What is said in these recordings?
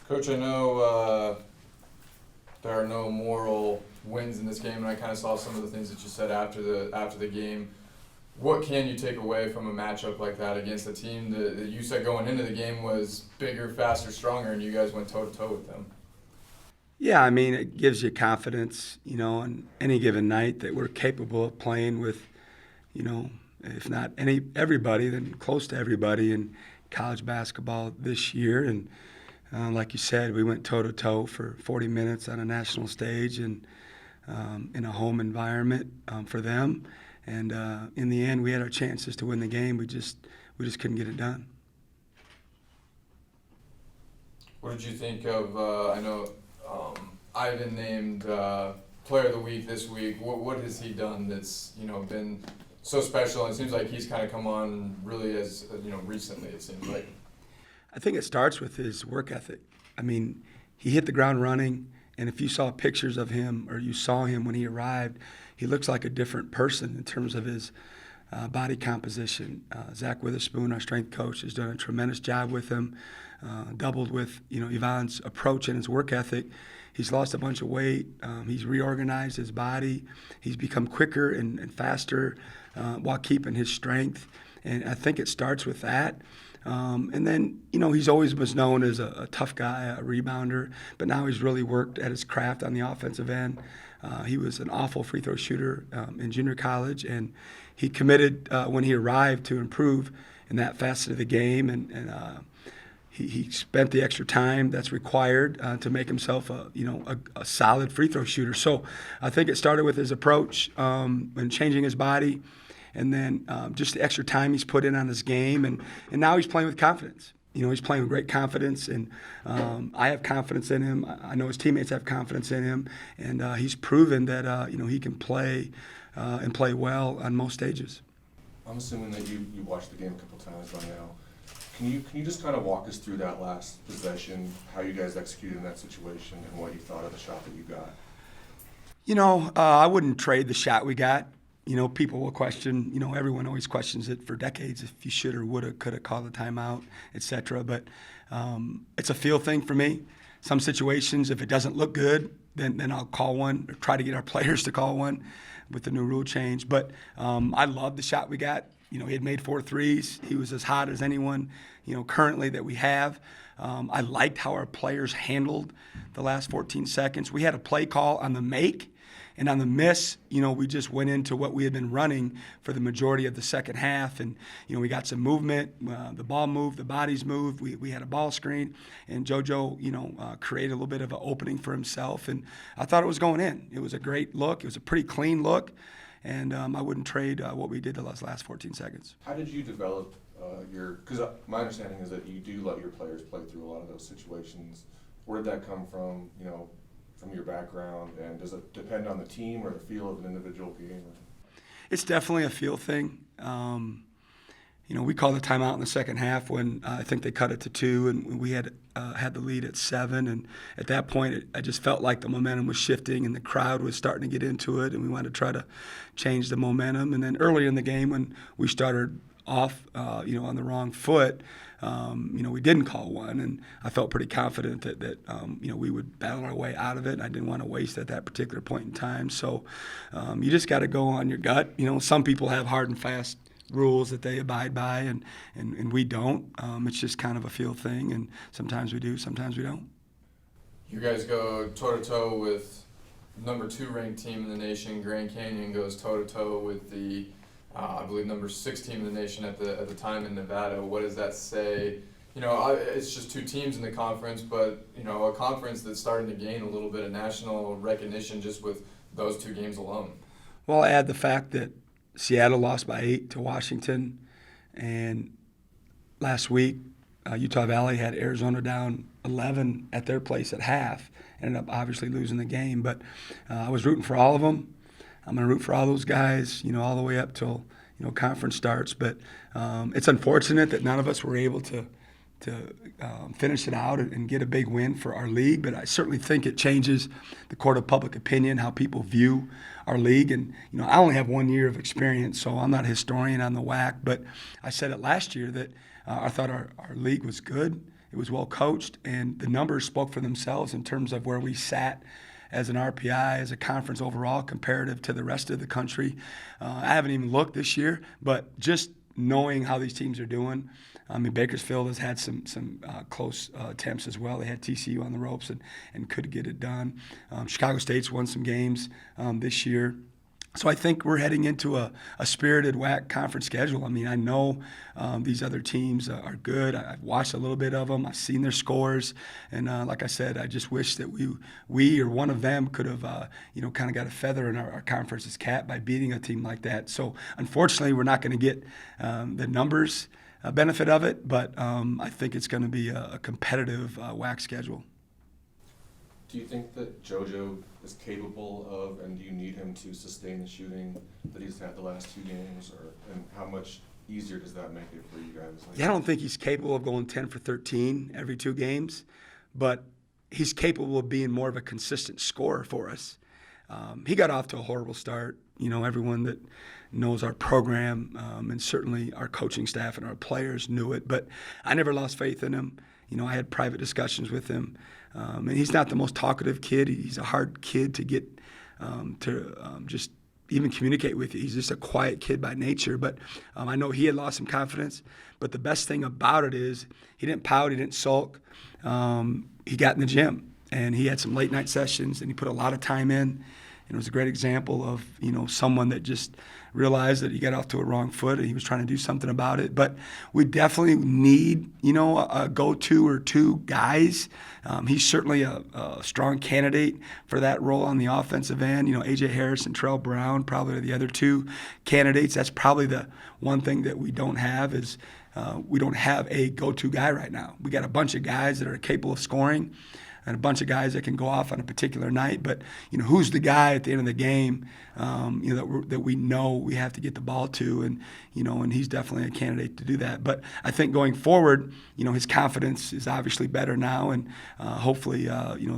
Coach, I know there are no moral wins in this game, and I kind of saw some of the things that you said after the game. What can you take away from a matchup like that against a team that you said going into the game was bigger, faster, stronger, and you guys went toe to toe with them? Yeah, I mean, it gives you confidence, on any given night that we're capable of playing with, if not everybody, then close to everybody in college basketball this year. And like you said, we went toe to toe for 40 minutes on a national stage and in a home environment for them. And in the end, we had our chances to win the game. We just couldn't get it done. What did you think of? I know Ivan named Player of the Week this week. What has he done that's been so special? And it seems like he's kind of come on really as recently. It seems like. I think it starts with his work ethic. I mean, he hit the ground running, and if you saw pictures of him or you saw him when he arrived, he looks like a different person in terms of his body composition. Zach Witherspoon, our strength coach, has done a tremendous job with him, doubled with Yvonne's approach and his work ethic. He's lost a bunch of weight. He's reorganized his body. He's become quicker and faster while keeping his strength. And I think it starts with that. And then, he's always was known as a tough guy, a rebounder, but now he's really worked at his craft on the offensive end. He was an awful free throw shooter in junior college, and he committed when he arrived to improve in that facet of the game, and he spent the extra time that's required to make himself a solid free throw shooter. So I think it started with his approach and changing his body. And then just the extra time he's put in on his game. And now he's playing with confidence. He's playing with great confidence. And I have confidence in him. I know his teammates have confidence in him. And he's proven that, he can play and play well on most stages. I'm assuming that you watched the game a couple times by now. Can you just kind of walk us through that last possession, how you guys executed in that situation, and what you thought of the shot that you got? I wouldn't trade the shot we got. People will question, everyone always questions it for decades if you should or would have, could have called a timeout, et cetera. But it's a feel thing for me. Some situations, if it doesn't look good, then I'll call one or try to get our players to call one with the new rule change. But I love the shot we got. He had made 4 threes. He was as hot as anyone, currently that we have. I liked how our players handled the last 14 seconds. We had a play call on the make. And on the miss, we just went into what we had been running for the majority of the second half. And, we got some movement. The ball moved. The bodies moved. We had a ball screen. And JoJo, created a little bit of an opening for himself. And I thought it was going in. It was a great look. It was a pretty clean look. And I wouldn't trade what we did the last 14 seconds. How did you develop because my understanding is that you do let your players play through a lot of those situations. Where did that come from, from your background, and does it depend on the team or the feel of an individual game? It's definitely a feel thing. We called the timeout in the second half when I think they cut it to 2, and we had the lead at 7. And at that point, I just felt like the momentum was shifting, and the crowd was starting to get into it, and we wanted to try to change the momentum. And then earlier in the game, when we started off, on the wrong foot, we didn't call one, and I felt pretty confident that we would battle our way out of it. I didn't want to waste at that particular point in time. So you just got to go on your gut. Some people have hard and fast rules that they abide by, and we don't. It's just kind of a feel thing, and sometimes we do, sometimes we don't. You guys go toe to toe with number 2 ranked team in the nation. Grand Canyon goes toe to toe with the I believe number 6 team in the nation at the time in Nevada. What does that say? It's just 2 teams in the conference, but a conference that's starting to gain a little bit of national recognition just with those 2 games alone. Well, I add the fact that Seattle lost by 8 to Washington, and last week Utah Valley had Arizona down 11 at their place at half. Ended up obviously losing the game, but I was rooting for all of them. I'm going to root for all those guys, all the way up till, conference starts. But it's unfortunate that none of us were able to finish it out and get a big win for our league. But I certainly think it changes the court of public opinion, how people view our league. And, I only have 1 year of experience, so I'm not a historian on the WAC. But I said it last year that I thought our league was good It was well coached, and the numbers spoke for themselves in terms of where we sat as an RPI, as a conference overall, comparative to the rest of the country. I haven't even looked this year, but just knowing how these teams are doing. I mean, Bakersfield has had some close attempts as well. They had TCU on the ropes and could get it done. Chicago State's won some games this year. So I think we're heading into a spirited WAC conference schedule. I mean, I know these other teams are good. I've watched a little bit of them. I've seen their scores. And like I said, I just wish that we or one of them could have, kind of got a feather in our conference's cap by beating a team like that. So unfortunately, we're not going to get the numbers benefit of it, but I think it's going to be a competitive WAC schedule. Do you think that JoJo is capable of, and do you need him to sustain the shooting that he's had the last 2 games, and how much easier does that make it for you guys? Yeah, I don't think he's capable of going 10 for 13 every 2 games, but he's capable of being more of a consistent scorer for us. He got off to a horrible start. You know, everyone that knows our program and certainly our coaching staff and our players knew it, but I never lost faith in him. You know, I had private discussions with him. And he's not the most talkative kid. He's a hard kid to get just even communicate with. He's just a quiet kid by nature. But I know he had lost some confidence. But the best thing about it is he didn't pout. He didn't sulk. He got in the gym. And he had some late night sessions. And he put a lot of time in. And it was a great example of, someone that just realized that he got off to a wrong foot and he was trying to do something about it. But we definitely need, a go-to or 2 guys. He's certainly a strong candidate for that role on the offensive end. A.J. Harris and Terrell Brown probably are the other 2 candidates. That's probably the one thing that we don't have is we don't have a go-to guy right now. We got a bunch of guys that are capable of scoring and a bunch of guys that can go off on a particular night. But, who's the guy at the end of the game, that we know we have to get the ball to, and he's definitely a candidate to do that. But I think going forward, his confidence is obviously better now, and hopefully,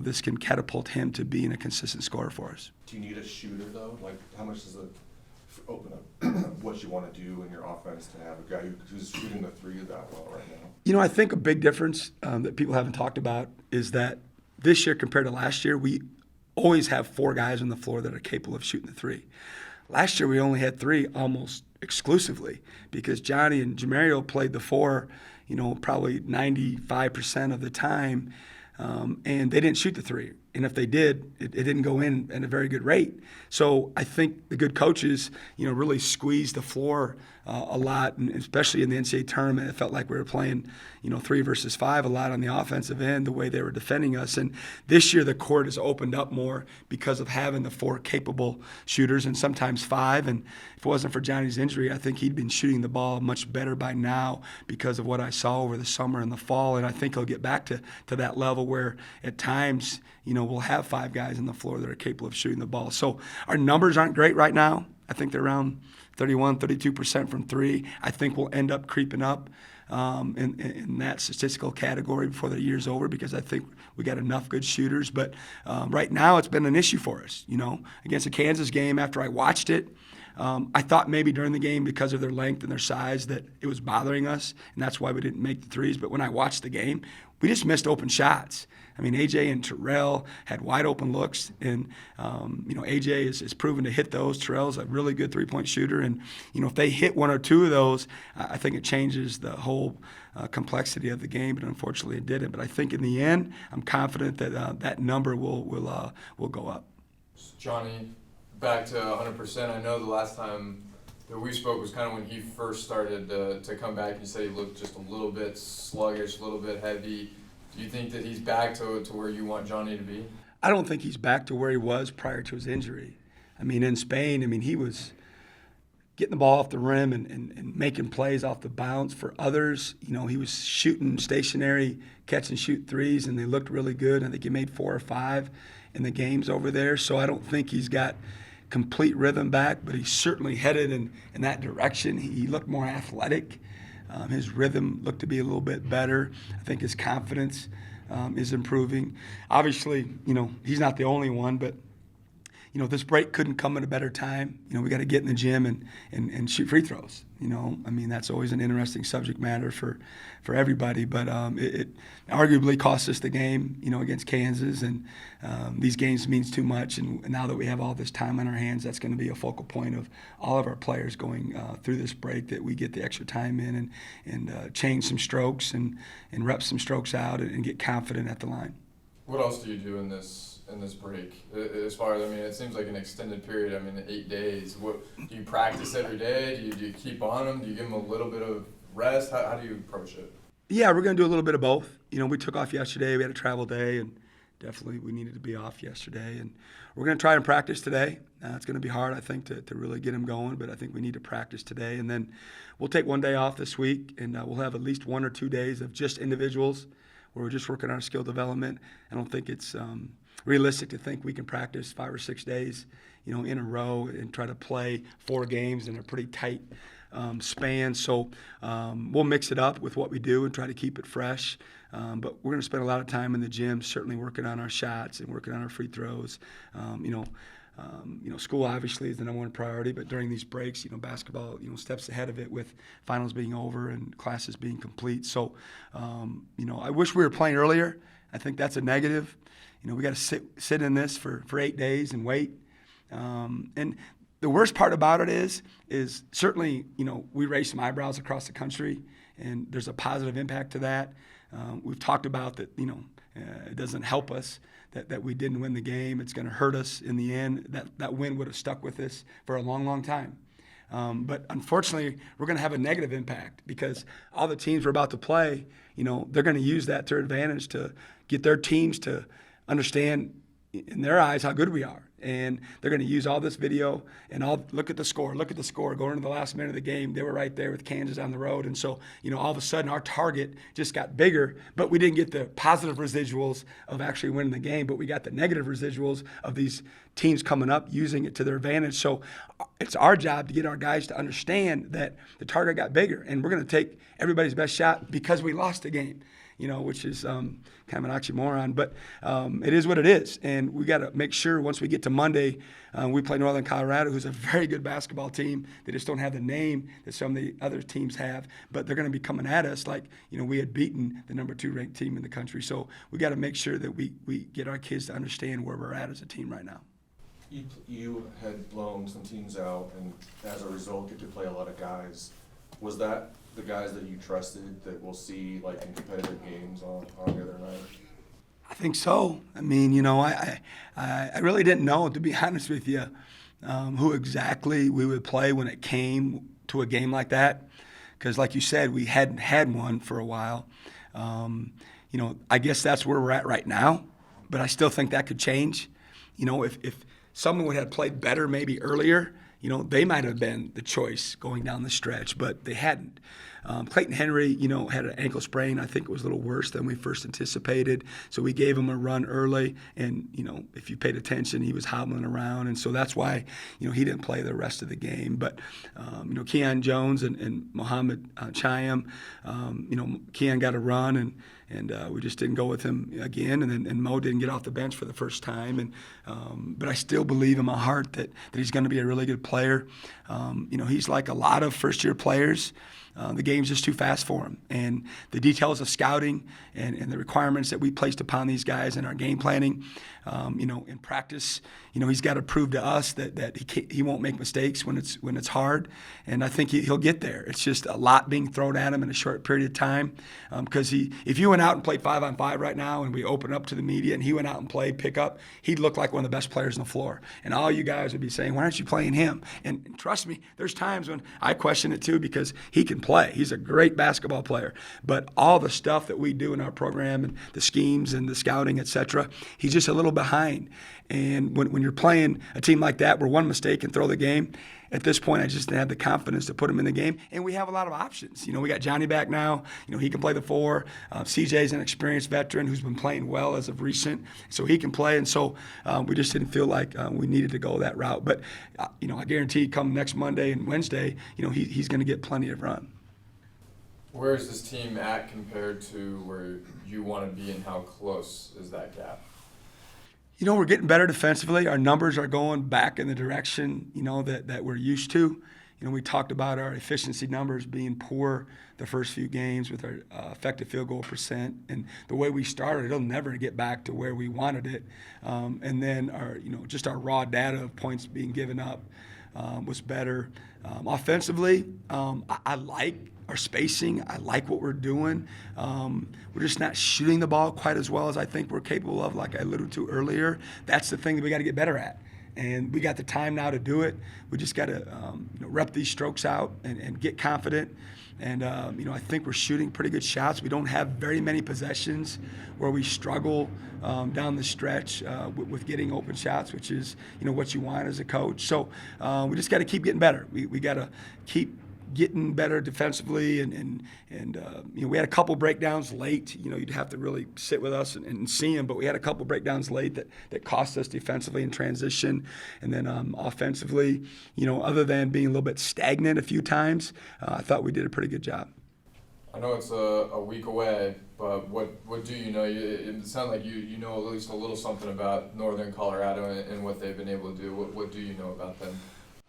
this can catapult him to being a consistent scorer for us. Do you need a shooter, though? Like, how much does it open up what you want to do in your offense to have a guy who's shooting the 3 that well right now? I think a big difference that people haven't talked about is that this year compared to last year, we always have 4 guys on the floor that are capable of shooting the 3. Last year, we only had 3 almost exclusively because Johnny and Jamario played the 4, probably 95% of the time, and they didn't shoot the 3. And if they did, it didn't go in at a very good rate. So I think the good coaches, really squeezed the floor a lot, and especially in the NCAA tournament, it felt like we were playing, 3 versus 5 a lot on the offensive end, the way they were defending us. And this year the court has opened up more because of having the 4 capable shooters and sometimes 5. And if it wasn't for Johnny's injury, I think he'd been shooting the ball much better by now because of what I saw over the summer and the fall. And I think he'll get back to that level where at times, we'll have 5 guys on the floor that are capable of shooting the ball. So our numbers aren't great right now. I think they're around 31, 32% from 3. I think we'll end up creeping up in that statistical category before the year's over because I think we got enough good shooters. But right now it's been an issue for us. Against the Kansas game, after I watched it, I thought maybe during the game because of their length and their size that it was bothering us, and that's why we didn't make the 3s. But when I watched the game, we just missed open shots. I mean, AJ and Terrell had wide open looks, and AJ is proven to hit those. Terrell's a really good 3-point shooter, and if they hit 1 or 2 of those, I think it changes the whole complexity of the game. But unfortunately, it didn't. But I think in the end, I'm confident that that number will go up. Johnny, back to 100%. I know the last time that we spoke was kind of when he first started to come back. You said he looked just a little bit sluggish, a little bit heavy. Do you think that he's back to where you want Johnny to be? I don't think he's back to where he was prior to his injury. I mean, in Spain, he was getting the ball off the rim and making plays off the bounce for others. He was shooting stationary catch and shoot 3s, and they looked really good. I think he made 4 or 5 in the games over there. So I don't think he's got complete rhythm back, but he's certainly headed in that direction. He looked more athletic. His rhythm looked to be a little bit better. I think his confidence is improving. Obviously, he's not the only one, but, this break couldn't come at a better time. We got to get in the gym and shoot free throws. I mean, that's always an interesting subject matter for everybody. But it arguably cost us the game, against Kansas. And these games means too much. And now that we have all this time on our hands, that's going to be a focal point of all of our players going through this break, that we get the extra time in and change some strokes and rep some strokes out and get confident at the line. What else do you do in this break? As far as, I mean, it seems like an extended period. I mean, 8 days. What do you practice every day? Do you keep on them? Do you give them a little bit of rest? How do you approach it? Yeah, we're going to do a little bit of both. We took off yesterday. We had a travel day, and definitely we needed to be off yesterday. And we're going to try and practice today. It's going to be hard, I think, to really get them going, but I think we need to practice today. And then we'll take one day off this week, and we'll have at least 1 or 2 days of just individuals where we're just working on our skill development. I don't think it's realistic to think we can practice 5 or 6 days, in a row and try to play 4 games in a pretty tight span. So we'll mix it up with what we do and try to keep it fresh. But we're going to spend a lot of time in the gym, certainly working on our shots and working on our free throws. School obviously is the number one priority, but during these breaks, basketball, steps ahead of it with finals being over and classes being complete. So, I wish we were playing earlier. I think that's a negative. We got to sit in this for 8 days and wait. And the worst part about it is certainly, we raise some eyebrows across the country, and there's a positive impact to that. We've talked about that, it doesn't help us that we didn't win the game. It's going to hurt us in the end. That win would have stuck with us for a long, long time. But unfortunately, we're going to have a negative impact because all the teams we're about to play, they're going to use that to their advantage to get their teams to understand in their eyes how good we are. And they're going to use all this video and look at the score going into the last minute of the game. They were right there with Kansas on the road. And so, all of a sudden our target just got bigger, but we didn't get the positive residuals of actually winning the game, but we got the negative residuals of these teams coming up using it to their advantage. So it's our job to get our guys to understand that the target got bigger and we're going to take everybody's best shot because we lost the game. Which is kind of an oxymoron, but it is what it is. And we got to make sure once we get to Monday, we play Northern Colorado, who's a very good basketball team. They just don't have the name that some of the other teams have, but they're going to be coming at us like, we had beaten the number 2 ranked team in the country. So we got to make sure that we get our kids to understand where we're at as a team right now. You had blown some teams out, and as a result, get to play a lot of guys. Was that the guys that you trusted that we'll see like in competitive games on the other night? I think so. I mean, I really didn't know, to be honest with you, who exactly we would play when it came to a game like that. Because like you said, we hadn't had one for a while. I guess that's where we're at right now, but I still think that could change. If someone would have played better maybe earlier, they might have been the choice going down the stretch, but they hadn't. Clayton Henry, had an ankle sprain. I think it was a little worse than we first anticipated. So we gave him a run early, and, if you paid attention, he was hobbling around. And so that's why, he didn't play the rest of the game. But, Keon Jones and Mohammed Chaim, Keon got a run, and we just didn't go with him again. And Mo didn't get off the bench for the first time. But I still believe in my heart that he's going to be a really good player. He's like a lot of first-year players. The game's just too fast for him. And the details of scouting and the requirements that we placed upon these guys in our game planning, in practice, he's got to prove to us that he won't make mistakes when it's hard. And I think he'll get there. It's just a lot being thrown at him in a short period of time. Because if you went out and played 5-on-5 right now and we open up to the media and he went out and played pickup, he'd look like one of the best players on the floor. And all you guys would be saying, why aren't you playing him? And trust me, there's times when I question it too because he can play. He's a great basketball player. But all the stuff that we do in our program and the schemes and the scouting, et cetera, he's just a little behind. And when you're playing a team like that where one mistake can throw the game, at this point I just didn't have the confidence to put him in the game. And we have a lot of options. We got Johnny back now. He can play the 4. CJ's an experienced veteran who's been playing well as of recent, so he can play. And so we just didn't feel like we needed to go that route. But, I guarantee come next Monday and Wednesday, he's going to get plenty of run. Where is this team at compared to where you want to be, and how close is that gap? We're getting better defensively. Our numbers are going back in the direction, that we're used to. We talked about our efficiency numbers being poor the first few games with our effective field goal percent. And the way we started, it'll never get back to where we wanted it. And then just our raw data of points being given up was better. Offensively, I like our spacing. I like what we're doing. We're just not shooting the ball quite as well as I think we're capable of, like I alluded to earlier. That's the thing that we got to get better at. And we got the time now to do it. We just got to rep these strokes out and get confident. And, I think we're shooting pretty good shots. We don't have very many possessions where we struggle down the stretch with getting open shots, which is, what you want as a coach. So we just got to keep getting better. We got to keep getting better defensively, and we had a couple breakdowns late. You'd have to really sit with us and see them, but we had a couple breakdowns late that cost us defensively in transition. And then offensively, other than being a little bit stagnant a few times, I thought we did a pretty good job. I know it's a week away, but what do you know? It sounds like you know at least a little something about Northern Colorado and what they've been able to do. What do you know about them?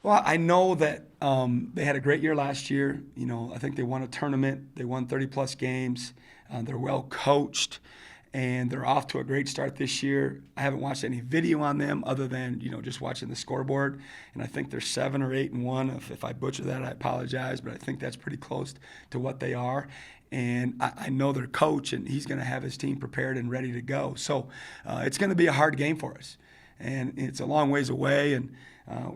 Well, I know that they had a great year last year. I think they won a tournament. They won 30-plus games. They're well coached, and they're off to a great start this year. I haven't watched any video on them other than, just watching the scoreboard, and I think they're 7 or 8-1. If I butcher that, I apologize, but I think that's pretty close to what they are. And I know their coach, and he's going to have his team prepared and ready to go. So it's going to be a hard game for us, and it's a long ways away, and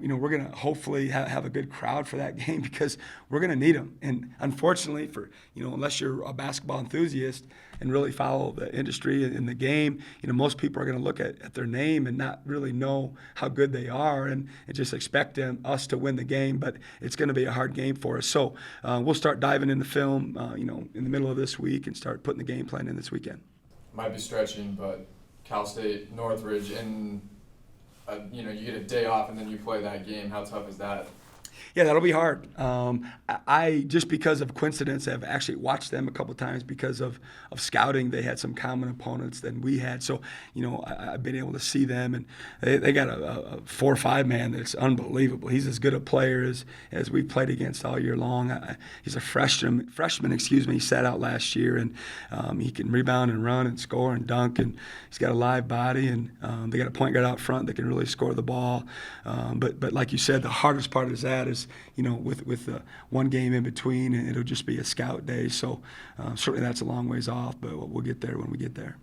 we're going to hopefully have a good crowd for that game because we're going to need them. And unfortunately, unless you're a basketball enthusiast and really follow the industry and the game, most people are going to look at their name and not really know how good they are and just expect us to win the game. But it's going to be a hard game for us. So we'll start diving into film, in the middle of this week and start putting the game plan in this weekend. Might be stretching, but Cal State, Northridge, and you get a day off and then you play that game. How tough is that? Yeah, that'll be hard. I just because of coincidence, have actually watched them a couple of times because of scouting. They had some common opponents than we had. So, I've been able to see them, and they got a 4 or 5 man that's unbelievable. He's as good a player as we've played against all year long. He's a freshman, he sat out last year, and he can rebound and run and score and dunk, and he's got a live body, and they got a point guard out front that can really score the ball. But like you said, the hardest part is with the one game in between, and it'll just be a scout day. So certainly that's a long ways off, but we'll get there when we get there.